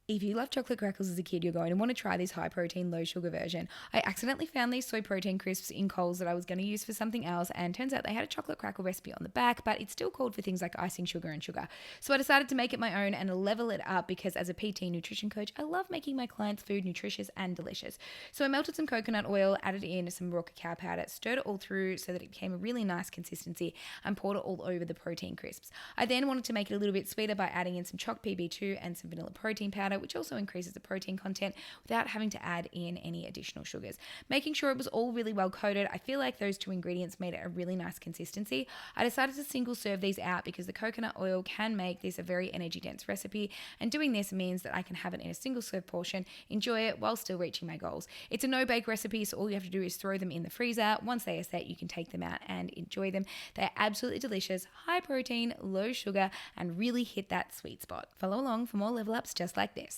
If you loved chocolate crackles as a kid, you're going to want to try this high protein, low sugar version. I accidentally found these soy protein crisps in Coles that I was going to use for something else, and turns out they had a chocolate crackle recipe on the back, but it still called for things like icing sugar and sugar. So I decided to make it my own and level it up because as a PT nutrition coach, I love making my clients' food nutritious and delicious. So I melted some coconut oil, added in some raw cacao powder, stirred it all through so that it became a really nice consistency, and poured it all over the protein crisps. I then wanted to make it a little bit sweeter by adding in some CHOC PB2 and some vanilla protein powder, which also increases the protein content without having to add in any additional sugars. Making sure it was all really well coated, I feel like those two ingredients made it a really nice consistency. I decided to single serve these out because the coconut oil can make this a very energy dense recipe, and doing this means that I can have it in a single serve portion, enjoy it while still reaching my goals. It's a no bake recipe, so all you have to do is throw them in the freezer. Once they are set, you can take them out and enjoy them. They're absolutely delicious, high protein, low sugar, and really hit that sweet spot. Follow along for more level ups just like this.